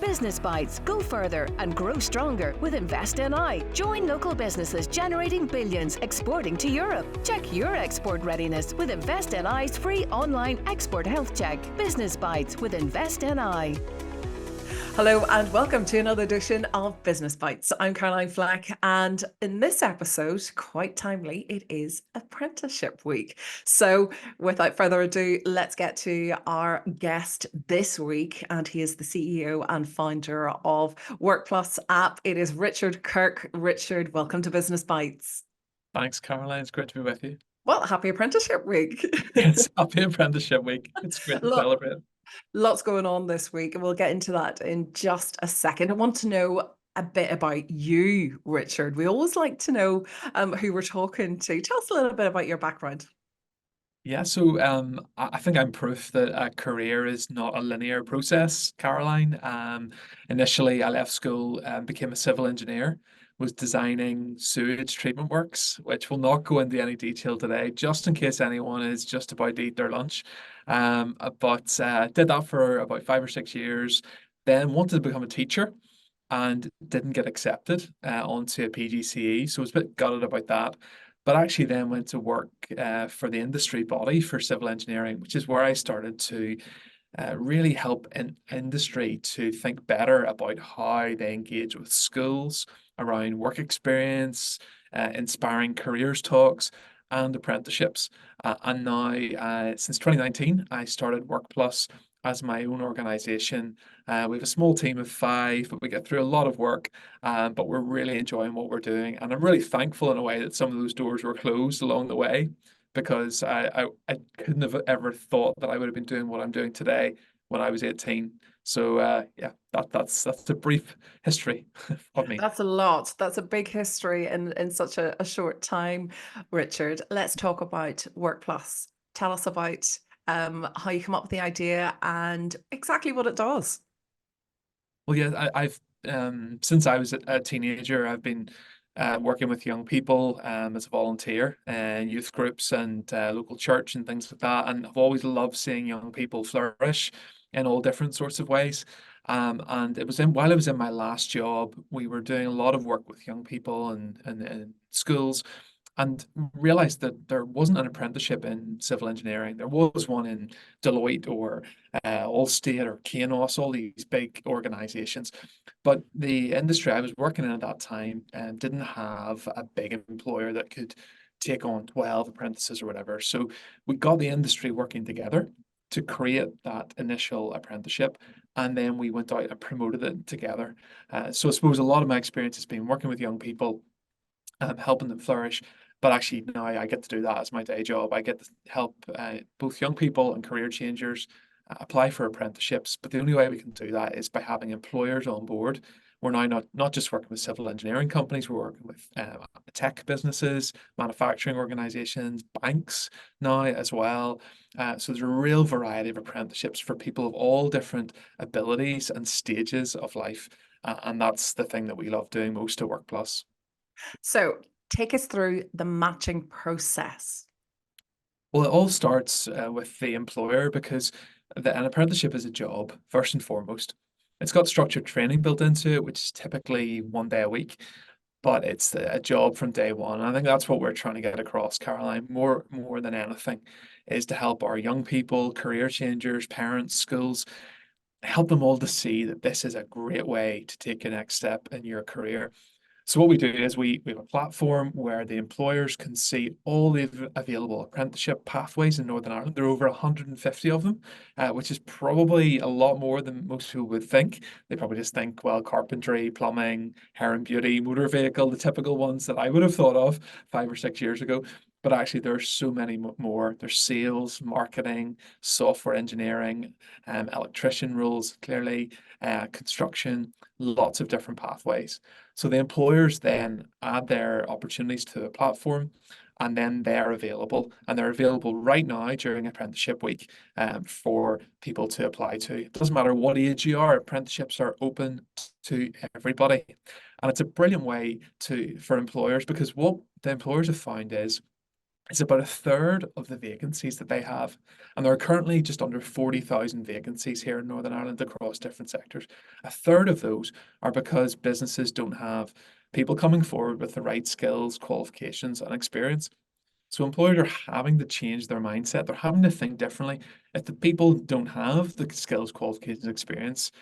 Business Bites. Go further and grow stronger with InvestNI. Join local businesses generating billions, exporting to Europe. Check your export readiness with InvestNI's free online export health check. Business Bites with InvestNI. Hello and welcome to another edition of Business Bites. I'm Caroline Flack, and in this episode, quite timely, it is Apprenticeship Week. So without further ado, let's get to our guest this week, and he is the CEO and founder of Workplus app. It is Richard Kirk. Richard, welcome to Business Bites. Thanks, Caroline. It's great to be with you. Well, happy Apprenticeship Week. It's Happy Apprenticeship Week. It's great to celebrate. Lots going on this week, and we'll get into that in just a second. I want to know a bit about you, Richard. We always like to know who we're talking to. Tell us a little bit about your background. Yeah, so I think I'm proof that a career is not a linear process, Caroline. Initially, I left school and became a civil engineer, was designing sewage treatment works, which will not go into any detail today, just in case anyone is just about to eat their lunch. But did that for about 5 or 6 years, then wanted to become a teacher and didn't get accepted onto a PGCE, so I was a bit gutted about that. But actually then went to work for the industry body for civil engineering, which is where I started to really help industry to think better about how they engage with schools around work experience, inspiring careers talks, and apprenticeships. And now, since 2019, I started Workplus as my own organization. We have a small team of 5, but we get through a lot of work, but we're really enjoying what we're doing. And I'm really thankful in a way that some of those doors were closed along the way, because I couldn't have ever thought that I would have been doing what I'm doing today when I was 18. So yeah, that's a brief history of me. That's a lot. That's a big history in such a short time, Richard. Let's talk about Workplus. Tell us about how you come up with the idea and exactly what it does. Well, yeah, I've since I was a teenager, I've been working with young people as a volunteer in youth groups and local church and things like that, and I've always loved seeing young people flourish in all different sorts of ways. And it was while I was in my last job, we were doing a lot of work with young people and schools, and realized that there wasn't an apprenticeship in civil engineering. There was one in Deloitte or Allstate or Kainos, all these big organizations. But the industry I was working in at that time didn't have a big employer that could take on 12 apprentices or whatever. So we got the industry working together to create that initial apprenticeship. And then we went out and promoted it together. So I suppose a lot of my experience has been working with young people, helping them flourish. But actually now I get to do that as my day job. I get to help both young people and career changers apply for apprenticeships. But the only way we can do that is by having employers on board. We're now not just working with civil engineering companies, we're working with tech businesses, manufacturing organizations, banks now as well. So there's a real variety of apprenticeships for people of all different abilities and stages of life. And that's the thing that we love doing most at Workplus. So take us through the matching process. Well, it all starts with the employer, because an apprenticeship is a job, first and foremost. It's got structured training built into it, which is typically 1 day a week, but it's a job from day one. And I think that's what we're trying to get across, Caroline, more than anything, is to help our young people, career changers, parents, schools, help them all to see that this is a great way to take your next step in your career. So what we do is we have a platform where the employers can see all the available apprenticeship pathways in Northern Ireland. There are over 150 of them, which is probably a lot more than most people would think. They probably just think, well, carpentry, plumbing, hair and beauty, motor vehicle, the typical ones that I would have thought of 5 or 6 years ago. But actually, there are so many more. There's sales, marketing, software engineering, electrician roles, clearly, construction, lots of different pathways. So the employers then add their opportunities to the platform, and then they're available. And they're available right now during Apprenticeship Week for people to apply to. It doesn't matter what age you are, apprenticeships are open to everybody. And it's a brilliant way for employers, because what the employers have found is It's about a third of the vacancies that they have. And there are currently just under 40,000 vacancies here in Northern Ireland across different sectors. A third of those are because businesses don't have people coming forward with the right skills, qualifications, and experience. So employers are having to change their mindset. They're having to think differently. If the people don't have the skills, qualifications, experience,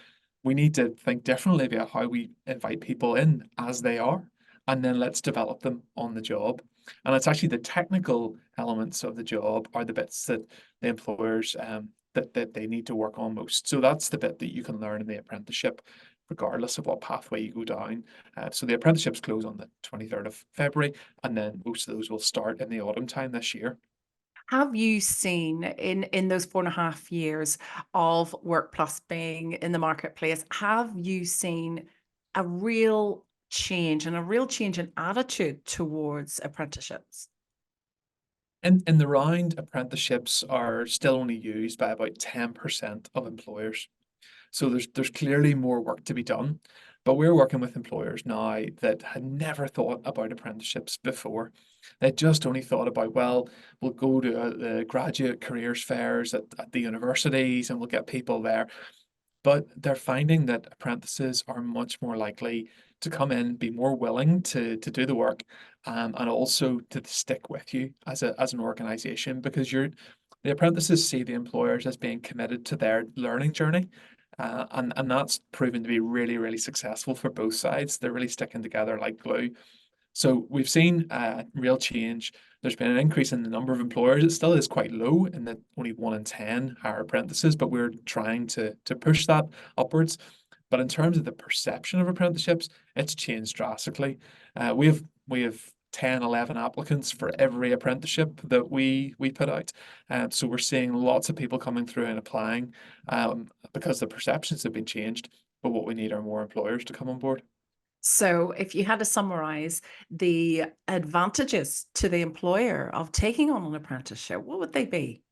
we need to think differently about how we invite people in as they are, and then let's develop them on the job. And it's actually the technical elements of the job are the bits that the employers that they need to work on most. So that's the bit that you can learn in the apprenticeship, regardless of what pathway you go down. So the apprenticeships close on the 23rd of February, and then most of those will start in the autumn time this year. Have you seen in those 4.5 years of Workplus being in the marketplace, have you seen a real change and a real change in attitude towards apprenticeships? In the round, apprenticeships are still only used by about 10% of employers. So there's clearly more work to be done. But we're working with employers now that had never thought about apprenticeships before. They just only thought about, well, we'll go to the graduate careers fairs at the universities and we'll get people there. But they're finding that apprentices are much more likely to come in, be more willing to do the work, and also to stick with you as an organization because the apprentices see the employers as being committed to their learning journey. And that's proven to be really, really successful for both sides. They're really sticking together like glue. So we've seen real change. There's been an increase in the number of employers. It still is quite low in that only 1 in 10 hire apprentices, but we're trying to push that upwards. But in terms of the perception of apprenticeships, it's changed drastically. We have 10, 11 applicants for every apprenticeship that we put out. So we're seeing lots of people coming through and applying because the perceptions have been changed. But what we need are more employers to come on board. So, if you had to summarize the advantages to the employer of taking on an apprenticeship, what would they be?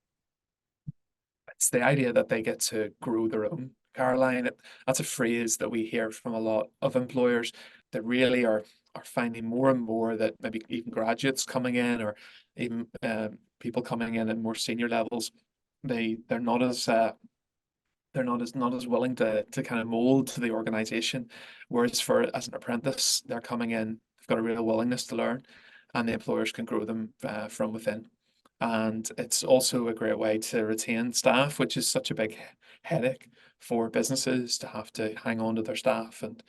It's the idea that they get to grow their own. Caroline, that's a phrase that we hear from a lot of employers that really are finding more and more that maybe even graduates coming in or even people coming in at more senior levels, they're not as willing to kind of mold to the organization. Whereas for as an apprentice, they're coming in, they've got a real willingness to learn, and the employers can grow them from within. And it's also a great way to retain staff, which is such a big headache for businesses to have to hang on to their staff and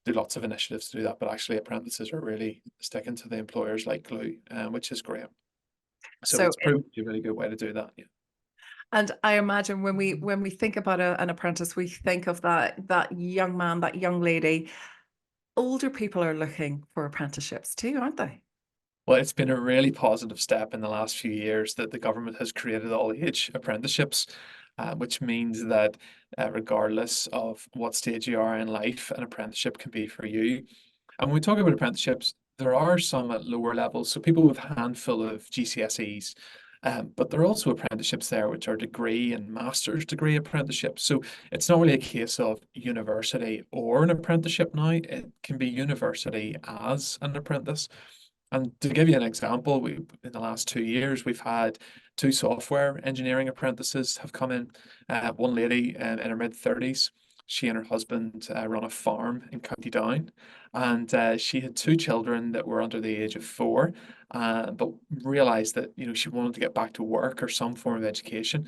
do lots of initiatives to do that. But actually, apprentices are really sticking to the employers like glue, which is great. So So, it's proved to be a really good way to do that. Yeah. and I imagine when we think about an apprentice, we think of that young man, that young lady. Older people are looking for apprenticeships too, aren't they? Well, it's been a really positive step in the last few years that the government has created all age apprenticeships, which means that regardless of what stage you are in life, an apprenticeship can be for you. And when we talk about apprenticeships, there are some at lower levels, so people with a handful of GCSEs. But there are also apprenticeships there, which are degree and master's degree apprenticeships. So it's not really a case of university or an apprenticeship now. It can be university as an apprentice. And to give you an example, in the last 2 years, we've had two software engineering apprentices have come in. One lady in her mid-30s, she and her husband run a farm in County Down, and she had two children that were under the age of 4, but realised that she wanted to get back to work or some form of education,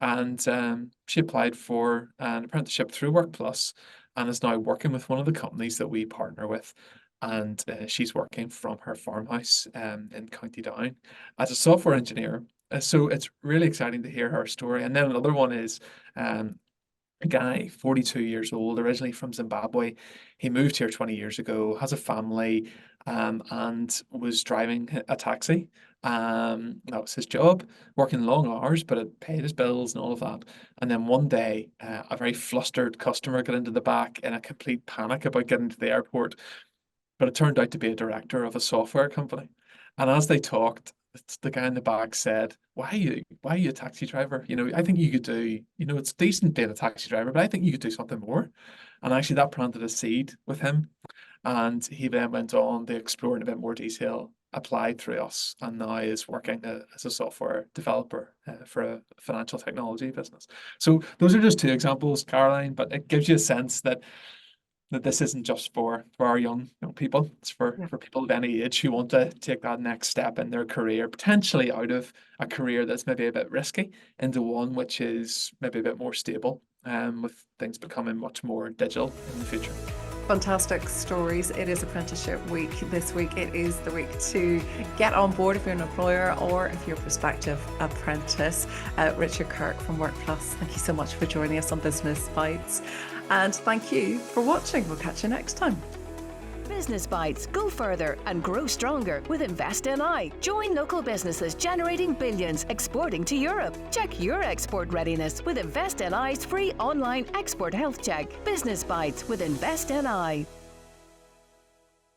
and she applied for an apprenticeship through Workplus and is now working with one of the companies that we partner with. And she's working from her farmhouse in County Down as a software engineer. So it's really exciting to hear her story. And then another one is um, a guy, 42 years old, originally from Zimbabwe. He moved here 20 years ago, has a family, and was driving a taxi. That was his job, working long hours, but it paid his bills and all of that. And then one day, a very flustered customer got into the back in a complete panic about getting to the airport, but it turned out to be a director of a software company. And as they talked, the guy in the back said, why are you a taxi driver? I think you could do, it's decent being a taxi driver, but I think you could do something more. And actually that planted a seed with him. And he then went on to explore in a bit more detail applied through us and now is working as a software developer for a financial technology business. So those are just two examples, Caroline, but it gives you a sense that this isn't just for our young people. It's for people of any age who want to take that next step in their career, potentially out of a career that's maybe a bit risky into one which is maybe a bit more stable, with things becoming much more digital in the future. Fantastic stories. It is Apprenticeship Week this week. It is the week to get on board if you're an employer or if you're a prospective apprentice. Richard Kirk from Workplus, thank you so much for joining us on Business Bites. And thank you for watching. We'll catch you next time. Business Bites. Go further and grow stronger with InvestNI. Join local businesses generating billions exporting to Europe. Check your export readiness with InvestNI's free online export health check. Business Bites with InvestNI.